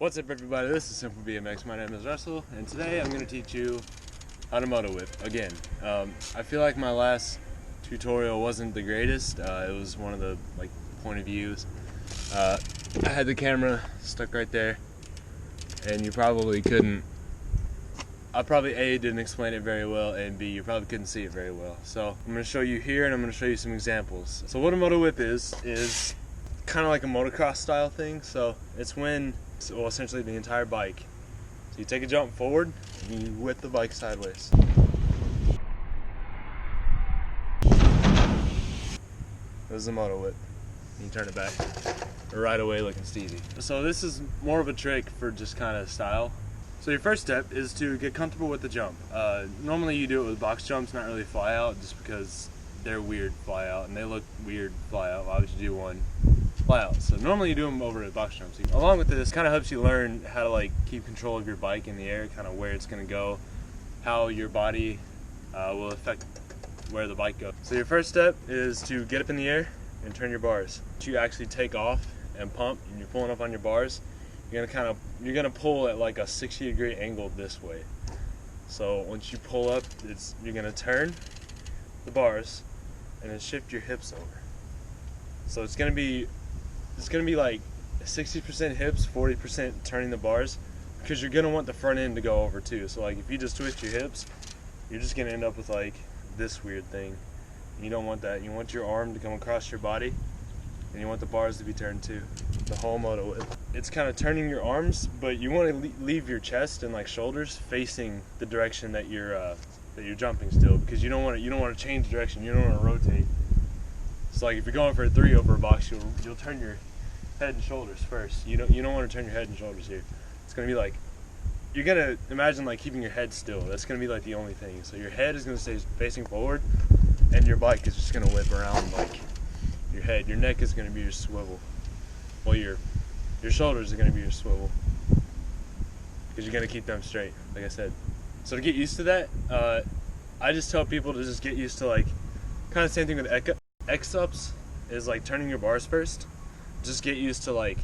What's up everybody, this is Simple BMX. My name is Russell and today I'm going to teach you how to moto whip again. I feel like my last tutorial wasn't the greatest. It was one of the point of views. I had the camera stuck right there and you probably couldn't, I probably A, didn't explain it very well, and B, you probably couldn't see it very well. So I'm going to show you here and I'm going to show you some examples. So what a moto whip is kind of like a motocross style thing. So it's when, well, essentially the entire bike. So you take a jump forward and you whip the bike sideways. This is a moto whip. You turn it back. Right away looking Stevie. So this is more of a trick for just kind of style. So your first step is to get comfortable with the jump. Normally you do it with box jumps, not really fly out, just because they're weird fly out and they look weird fly out. Why would you do one fly out? So normally you do them over at box jumps. Along with this, kind of helps you learn how to keep control of your bike in the air, kind of where it's going to go, how your body will affect where the bike goes. So your first step is to get up in the air and turn your bars. You actually take off and pump, and you're pulling up on your bars. You're gonna pull at like a 60-degree angle this way. So once you pull up, you're gonna turn the bars and then shift your hips over. So it's gonna be like 60% hips, 40% turning the bars, because you're gonna want the front end to go over too. So if you just twist your hips, you're just gonna end up with this weird thing. You don't want that. You want your arm to come across your body, and you want the bars to be turned too. The whole moto whip. It's kind of turning your arms, but you want to leave your chest and shoulders facing the direction that you're jumping still, because you don't want to change direction. You don't want to rotate. So if you're going for a 3 over a box, you'll turn your head and shoulders first. You don't want to turn your head and shoulders here. It's gonna be you're gonna imagine keeping your head still. That's gonna be the only thing. So your head is gonna stay facing forward, and your bike is just gonna whip around your head. Your neck is gonna be your swivel. Well, your shoulders are gonna be your swivel, because you're gonna keep them straight, like I said. So to get used to that, I just tell people to just get used to kind of same thing with X-ups, is turning your bars first. Just get used to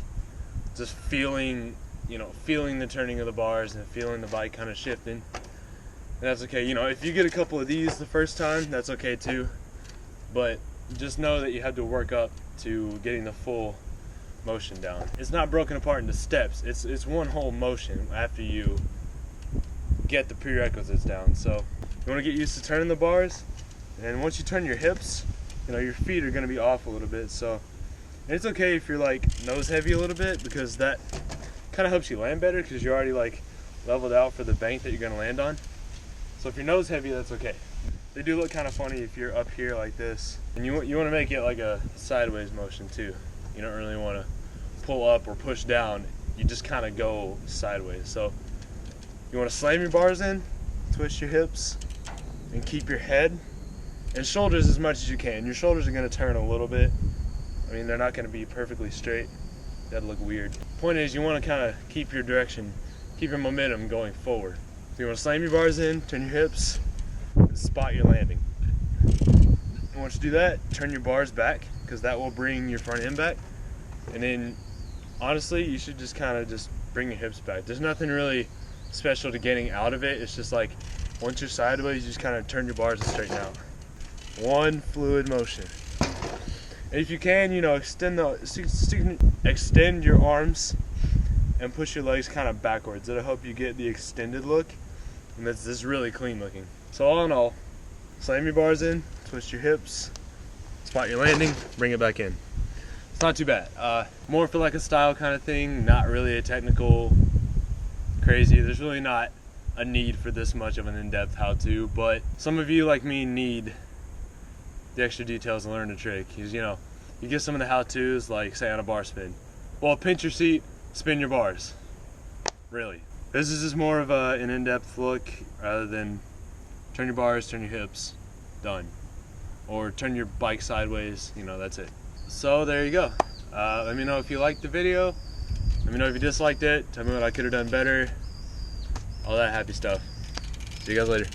just feeling the turning of the bars and feeling the bike kind of shifting. And that's okay. If you get a couple of these the first time, that's okay too. But just know that you have to work up to getting the full motion down. It's not broken apart into steps. It's one whole motion after you get the prerequisites down. So you want to get used to turning the bars, and once you turn your hips, your feet are going to be off a little bit. So it's okay if you're nose heavy a little bit, because that kind of helps you land better, because you're already leveled out for the bank that you're going to land on. So if you're nose heavy, that's okay. They do look kind of funny if you're up here like this, and you want to make it a sideways motion too. You don't really want to pull up or push down. You just kind of go sideways. So you want to slam your bars in, twist your hips, and keep your head and shoulders as much as you can. Your shoulders are going to turn a little bit. I mean, they're not going to be perfectly straight. That'd look weird. Point is, you want to kind of keep your direction, keep your momentum going forward. So you want to slam your bars in, turn your hips, and spot your landing. And once you do that, turn your bars back, because that will bring your front end back. And then, honestly, you should just bring your hips back. There's nothing really special to getting out of it. It's just once you're sideways, you just kind of turn your bars and straighten out. One fluid motion. And if you can, extend your arms and push your legs kind of backwards. It'll help you get the extended look, and that's really clean looking. So all in all, slam your bars in, twist your hips, spot your landing, bring it back in. It's not too bad. More for a style kind of thing, not really a technical crazy. There's really not a need for this much of an in-depth how-to, but some of you like me need the extra details to learn the trick. Because you get some of the how-tos, say on a bar spin. Well, pinch your seat, spin your bars. Really. This is just more of an in-depth look, rather than turn your bars, turn your hips, done. Or turn your bike sideways, that's it. So there you go. Let me know if you liked the video. Let me know if you disliked it. Tell me what I could have done better. All that happy stuff. See you guys later.